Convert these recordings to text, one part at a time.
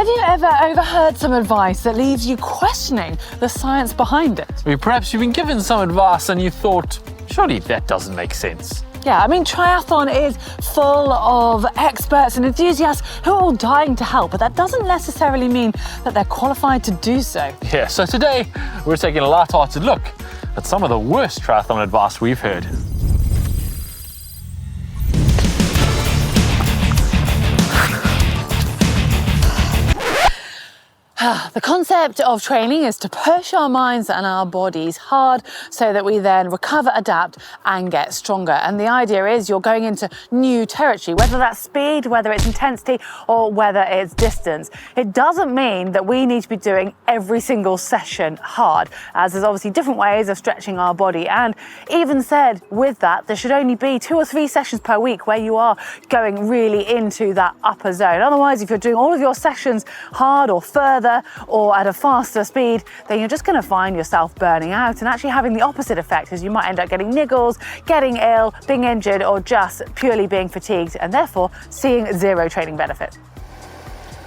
Have you ever overheard some advice that leaves you questioning the science behind it? Perhaps you've been given some advice and you thought, surely that doesn't make sense. Yeah, I mean, triathlon is full of experts and enthusiasts who are all dying to help, but that doesn't necessarily mean that they're qualified to do so. Yeah, so today we're taking a light-hearted look at some of the worst triathlon advice we've heard. The concept of training is to push our minds and our bodies hard so that we then recover, adapt and get stronger. And the idea is you're going into new territory, whether that's speed, whether it's intensity or whether it's distance. It doesn't mean that we need to be doing every single session hard, as there's obviously different ways of stretching our body. And even said with that, there should only be 2 or 3 sessions per week where you are going really into that upper zone. Otherwise, if you're doing all of your sessions hard or further or at a faster speed, then you're just going to find yourself burning out and actually having the opposite effect, as you might end up getting niggles, getting ill, being injured, or just purely being fatigued and therefore seeing zero training benefit.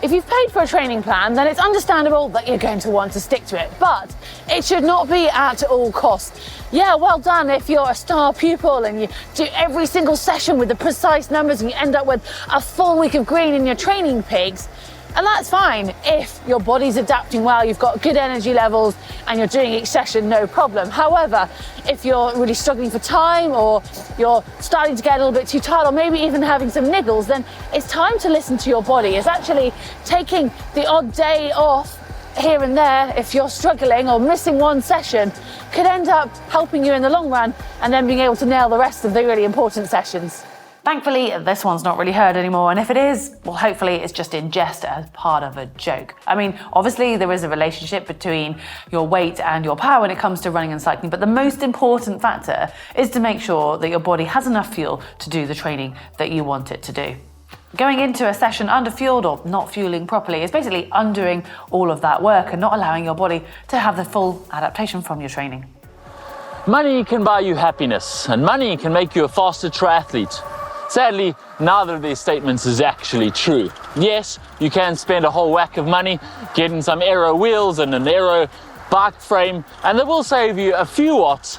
If you've paid for a training plan, then it's understandable that you're going to want to stick to it, but it should not be at all costs. Yeah, well done if you're a star pupil and you do every single session with the precise numbers and you end up with a full week of green in your training peaks. And that's fine if your body's adapting well, you've got good energy levels and you're doing each session no problem. However, if you're really struggling for time or you're starting to get a little bit too tired or maybe even having some niggles, then it's time to listen to your body. It's actually taking the odd day off here and there if you're struggling or missing one session could end up helping you in the long run and then being able to nail the rest of the really important sessions. Thankfully, this one's not really heard anymore, and if it is, well, hopefully it's just in jest as part of a joke. I mean, obviously there is a relationship between your weight and your power when it comes to running and cycling, but the most important factor is to make sure that your body has enough fuel to do the training that you want it to do. Going into a session underfueled or not fueling properly is basically undoing all of that work and not allowing your body to have the full adaptation from your training. Money can buy you happiness, and money can make you a faster triathlete. Sadly, neither of these statements is actually true. Yes, you can spend a whole whack of money getting some aero wheels and an aero bike frame, and they will save you a few watts,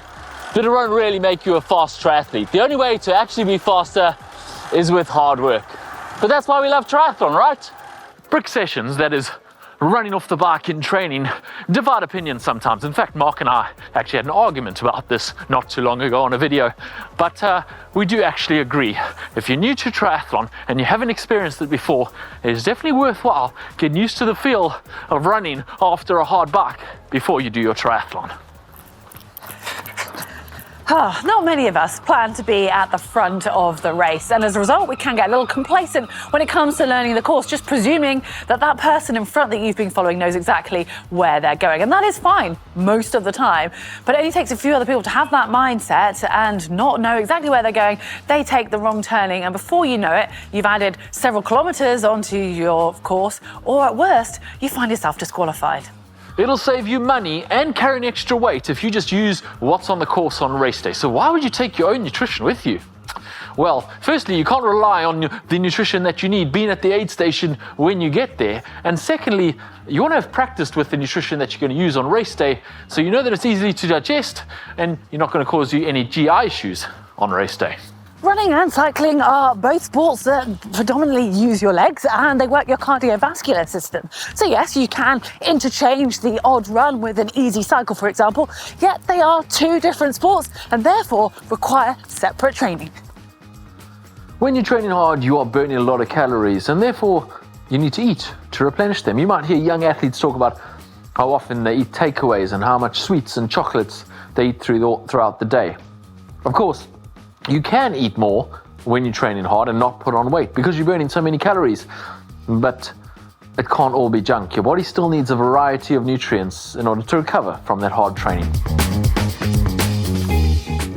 but it won't really make you a fast triathlete. The only way to actually be faster is with hard work. But that's why we love triathlon, right? Brick sessions, that is, running off the bike in training, divide opinions sometimes. In fact, Mark and I actually had an argument about this not too long ago on a video, but we do actually agree. If you're new to triathlon and you haven't experienced it before, it's definitely worthwhile getting used to the feel of running after a hard bike before you do your triathlon. Not many of us plan to be at the front of the race, and as a result we can get a little complacent when it comes to learning the course, just presuming that that person in front that you've been following knows exactly where they're going, and that is fine most of the time, but it only takes a few other people to have that mindset and not know exactly where they're going. They take the wrong turning, and before you know it, you've added several kilometers onto your course, or at worst, you find yourself disqualified. It'll save you money and carry an extra weight if you just use what's on the course on race day. So why would you take your own nutrition with you? Well, firstly, you can't rely on the nutrition that you need being at the aid station when you get there. And secondly, you want to have practiced with the nutrition that you're going to use on race day, so you know that it's easy to digest and you're not going to cause you any GI issues on race day. Running and cycling are both sports that predominantly use your legs and they work your cardiovascular system. So yes, you can interchange the odd run with an easy cycle, for example, yet they are 2 different sports and therefore require separate training. When you're training hard, you are burning a lot of calories and therefore you need to eat to replenish them. You might hear young athletes talk about how often they eat takeaways and how much sweets and chocolates they eat throughout the day. Of course, you can eat more when you're training hard and not put on weight because you're burning so many calories, but it can't all be junk. Your body still needs a variety of nutrients in order to recover from that hard training.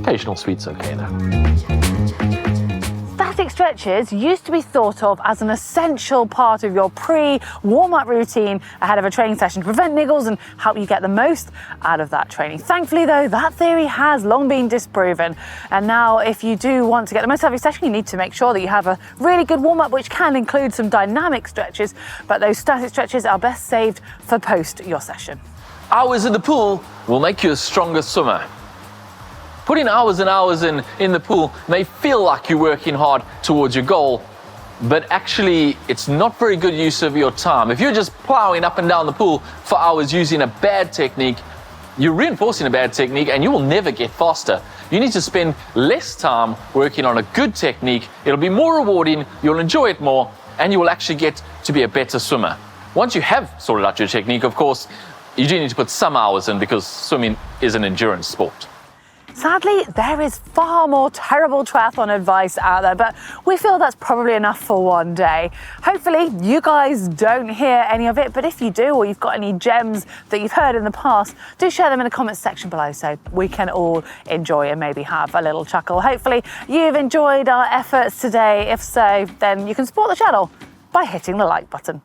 Occasional sweets okay though. That static stretches used to be thought of as an essential part of your pre-warm-up routine ahead of a training session to prevent niggles and help you get the most out of that training. Thankfully though, that theory has long been disproven. And now if you do want to get the most out of your session, you need to make sure that you have a really good warm-up, which can include some dynamic stretches, but those static stretches are best saved for post your session. Hours in the pool will make you a stronger swimmer. Putting hours and hours in the pool may feel like you're working hard towards your goal, but actually it's not very good use of your time. If you're just plowing up and down the pool for hours using a bad technique, you're reinforcing a bad technique and you will never get faster. You need to spend less time working on a good technique. It'll be more rewarding, you'll enjoy it more, and you will actually get to be a better swimmer. Once you have sorted out your technique, of course, you do need to put some hours in because swimming is an endurance sport. Sadly, there is far more terrible triathlon advice out there, but we feel that's probably enough for one day. Hopefully, you guys don't hear any of it, but if you do, or you've got any gems that you've heard in the past, do share them in the comments section below so we can all enjoy and maybe have a little chuckle. Hopefully, you've enjoyed our efforts today. If so, then you can support the channel by hitting the like button.